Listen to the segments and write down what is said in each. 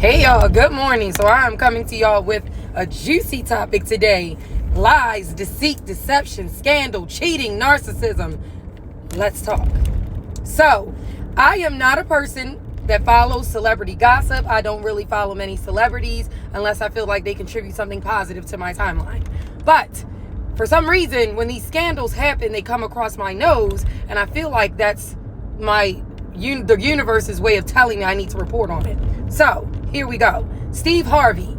Hey y'all, good morning. So I'm coming to y'all with a juicy topic today. Lies, deceit, deception, scandal, cheating, narcissism. Let's talk. So, I am not a person that follows celebrity gossip. I don't really follow many celebrities unless I feel like they contribute something positive to my timeline. But for some reason, when these scandals happen, they come across my nose, and I feel like that's the universe's way of telling me I need to report on it. So, here we go. Steve Harvey,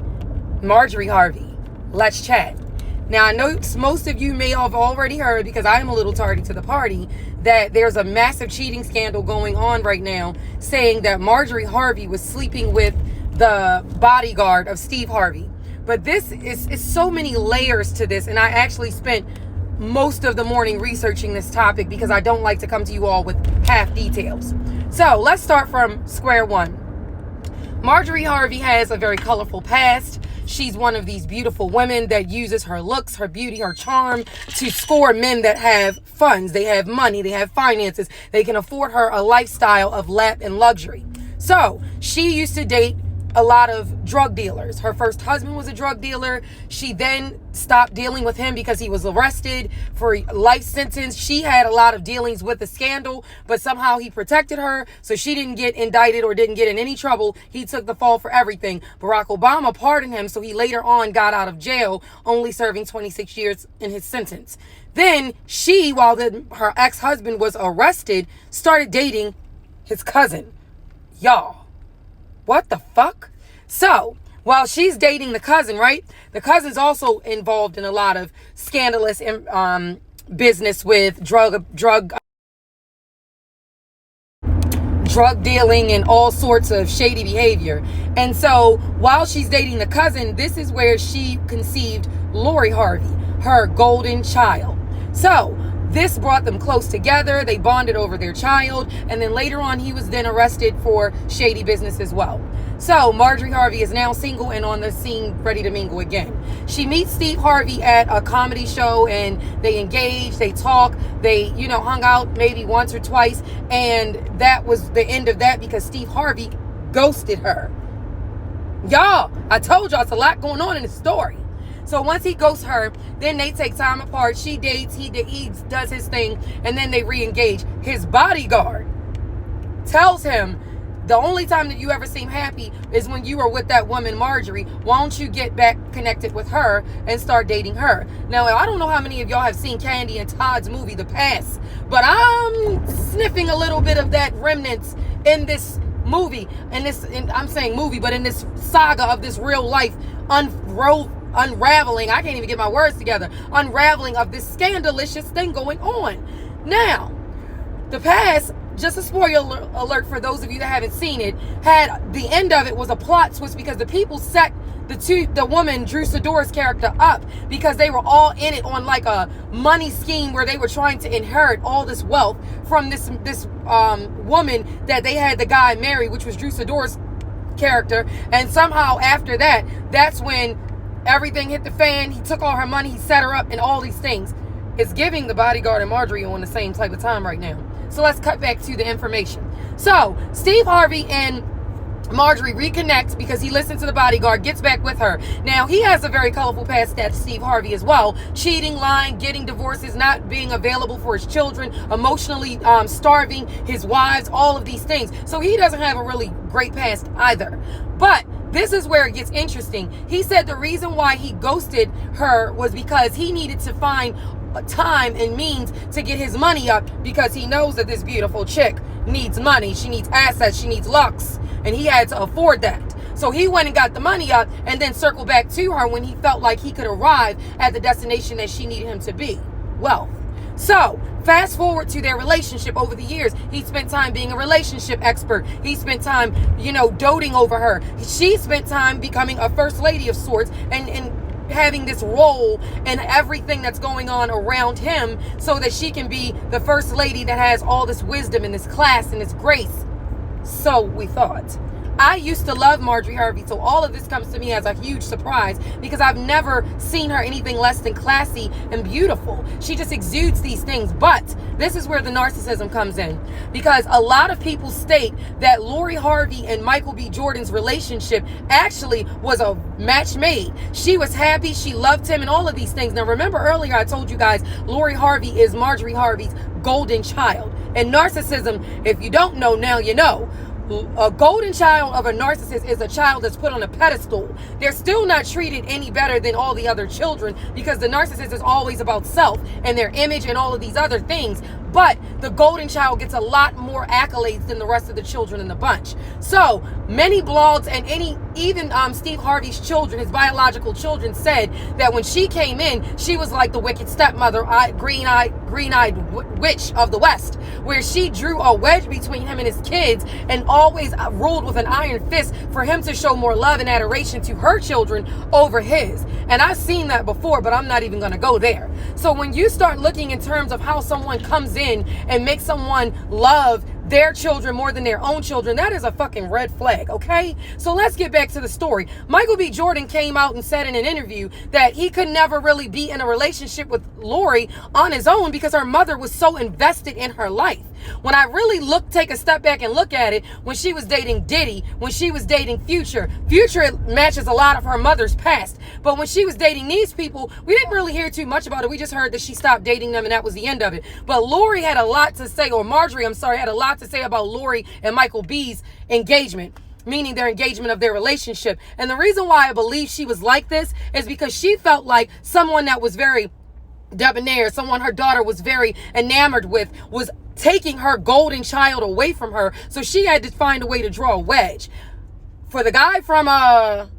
Marjorie Harvey. Let's chat. Now, I know most of you may have already heard, because I am a little tardy to the party, that there's a massive cheating scandal going on right now, saying that Marjorie Harvey was sleeping with the bodyguard of Steve Harvey. But this is so many layers to this, and I actually spent most of the morning researching this topic because I don't like to come to you all with half details. So let's start from square one. Marjorie Harvey has a very colorful past. She's one of these beautiful women that uses her looks, her beauty, her charm to score men that have funds. They have money, they have finances. They can afford her a lifestyle of lap and luxury. So she used to date a lot of drug dealers. Her first husband was a drug dealer. She then stopped dealing with him because he was arrested for a life sentence. She had a lot of dealings with the scandal, but somehow he protected her, so she didn't get indicted or didn't get in any trouble. He took the fall for everything. Barack Obama pardoned him, so he later on got out of jail, only serving 26 years in his sentence. Then she, while her ex-husband was arrested, started dating his cousin. Y'all, what the fuck? So, while she's dating the cousin, right? The cousin's also involved in a lot of scandalous business with drug dealing and all sorts of shady behavior. And so, while she's dating the cousin, this is where she conceived Lori Harvey, her golden child. So, this brought them close together. They bonded over their child. And then later on, he was then arrested for shady business as well. So Marjorie Harvey is now single and on the scene, ready to mingle again. She meets Steve Harvey at a comedy show, and they engage, they talk, they, hung out maybe once or twice. And that was the end of that because Steve Harvey ghosted her. Y'all, I told y'all it's a lot going on in the story. So once he ghosts her, then they take time apart. She dates, he does his thing, and then they re-engage. His bodyguard tells him, the only time that you ever seem happy is when you were with that woman, Marjorie. Why don't you get back connected with her and start dating her? Now, I don't know how many of y'all have seen Candy and Todd's movie, The Past, but I'm sniffing a little bit of that remnants in this movie. I'm saying movie, but in this saga of this real life unraveling, I can't even get my words together, unraveling of this scandalous thing going on. Now, The Past, just a spoiler alert for those of you that haven't seen it, had the end of it was a plot twist because the people set the woman, Drew Sidor's character, up because they were all in it on like a money scheme where they were trying to inherit all this wealth from this woman that they had the guy marry, which was Drew Sidor's character. And somehow after that, that's when everything hit the fan. He took all her money, he set her up, and all these things. It's giving the bodyguard and Marjorie on the same type of time right now. So let's cut back to the information. So Steve Harvey and Marjorie reconnect because he listens to the bodyguard, gets back with her. Now, he has a very colorful past, that Steve Harvey as well. Cheating, lying, getting divorces, not being available for his children, emotionally starving his wives, all of these things. So he doesn't have a really great past either. But this is where it gets interesting. He said the reason why he ghosted her was because he needed to find time and means to get his money up because he knows that this beautiful chick needs money. She needs assets. She needs lux. And he had to afford that. So he went and got the money up and then circled back to her when he felt like he could arrive at the destination that she needed him to be. Wealth. So fast forward to their relationship over the years. He spent time being a relationship expert. He spent time, doting over her. She spent time becoming a first lady of sorts and having this role and everything that's going on around him so that she can be the first lady that has all this wisdom and this class and this grace. So we thought. I used to love Marjorie Harvey, so all of this comes to me as a huge surprise because I've never seen her anything less than classy and beautiful. She just exudes these things. But this is where the narcissism comes in, because a lot of people state that Lori Harvey and Michael B. Jordan's relationship actually was a match made. She was happy, she loved him, and all of these things. Now remember earlier I told you guys Lori Harvey is Marjorie Harvey's golden child. And narcissism, if you don't know, now you know. A golden child of a narcissist is a child that's put on a pedestal. They're still not treated any better than all the other children because the narcissist is always about self and their image and all of these other things. But the golden child gets a lot more accolades than the rest of the children in the bunch. So many blogs and even Steve Harvey's children, his biological children, said that when she came in, she was like the wicked stepmother, green-eyed witch of the West, where she drew a wedge between him and his kids and always ruled with an iron fist for him to show more love and adoration to her children over his. And I've seen that before, but I'm not even going to go there. So when you start looking in terms of how someone comes in and makes someone love their children more than their own children, that is a fucking red flag, okay? So let's get back to the story. Michael B. Jordan came out and said in an interview that he could never really be in a relationship with Lori on his own because her mother was so invested in her life. When I really take a step back and look at it, when she was dating Diddy, when she was dating Future matches a lot of her mother's past. But when she was dating these people, we didn't really hear too much about it. We just heard that she stopped dating them and that was the end of it. But Lori had a lot to say, or Marjorie, I'm sorry, had a lot to say about Lori and Michael B's engagement, meaning their engagement of their relationship. And the reason why I believe she was like this is because she felt like someone that was very debonair, someone her daughter was very enamored with, was taking her golden child away from her. So she had to find a way to draw a wedge. For the guy from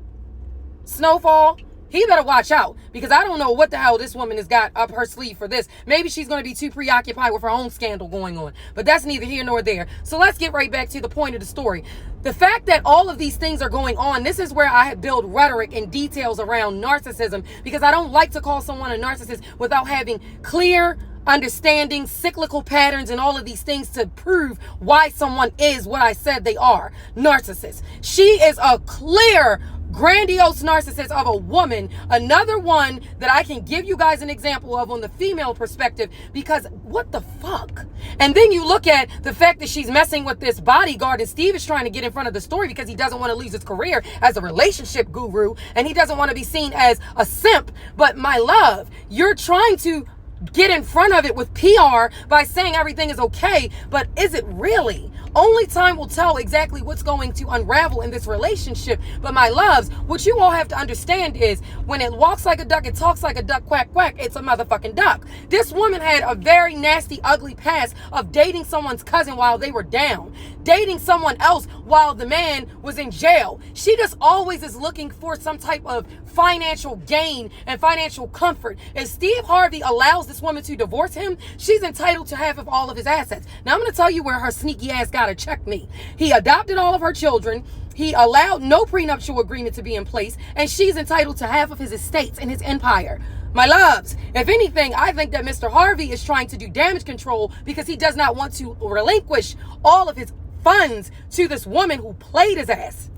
Snowfall, he better watch out, because I don't know what the hell this woman has got up her sleeve for this. Maybe she's going to be too preoccupied with her own scandal going on, but that's neither here nor there. So let's get right back to the point of the story. The fact that all of these things are going on, this is where I build rhetoric and details around narcissism, because I don't like to call someone a narcissist without having clear understanding, cyclical patterns, and all of these things to prove why someone is what I said they are. Narcissist. She is a clear, grandiose narcissist of a woman. Another one that I can give you guys an example of on the female perspective, because what the fuck? And then you look at the fact that she's messing with this bodyguard, and Steve is trying to get in front of the story because he doesn't want to lose his career as a relationship guru, and he doesn't want to be seen as a simp. But my love, you're trying to get in front of it with PR by saying everything is okay, but is it really? Only time will tell exactly what's going to unravel in this relationship. But my loves, what you all have to understand is when it walks like a duck, it talks like a duck, quack, quack, it's a motherfucking duck. This woman had a very nasty, ugly past of dating someone's cousin while they were down, dating someone else while the man was in jail. She just always is looking for some type of financial gain and financial comfort. If Steve Harvey allows this woman to divorce him, she's entitled to half of all of his assets. Now I'm going to tell you where her sneaky ass got to check me. He adopted all of her children. He allowed no prenuptial agreement to be in place, and she's entitled to half of his estates and his empire. My loves, if anything, I think that Mr. Harvey is trying to do damage control because he does not want to relinquish all of his funds to this woman who played his ass.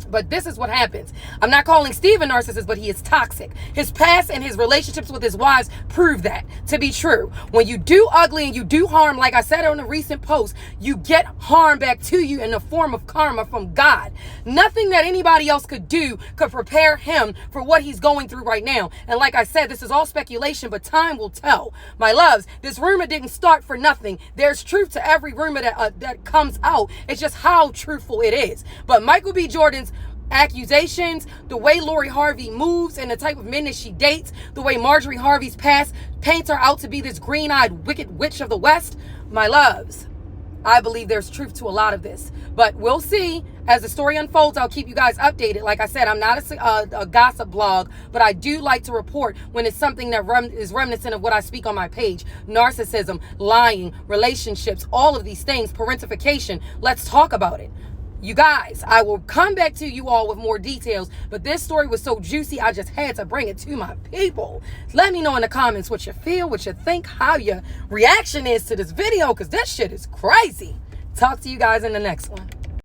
But this is what happens. I'm not calling Steve a narcissist, but he is toxic. His past and his relationships with his wives prove that to be true. When you do ugly and you do harm, like I said on a recent post, you get harm back to you in the form of karma from God. Nothing that anybody else could do could prepare him for what he's going through right now. And like I said, this is all speculation, but time will tell. My loves, this rumor didn't start for nothing. There's truth to every rumor that comes out. It's just how truthful it is. But Michael B. Jordan's accusations, the way Lori Harvey moves and the type of men that she dates, the way Marjorie Harvey's past paints her out to be this green-eyed wicked witch of the West, my loves, I believe there's truth to a lot of this. But we'll see. As the story unfolds, I'll keep you guys updated. Like I said, I'm not a gossip blog, but I do like to report when it's something that is reminiscent of what I speak on my page. Narcissism, lying, relationships, all of these things, parentification. Let's talk about it. You guys, I will come back to you all with more details, but this story was so juicy, I just had to bring it to my people. Let me know in the comments what you feel, what you think, how your reaction is to this video, because this shit is crazy. Talk to you guys in the next one.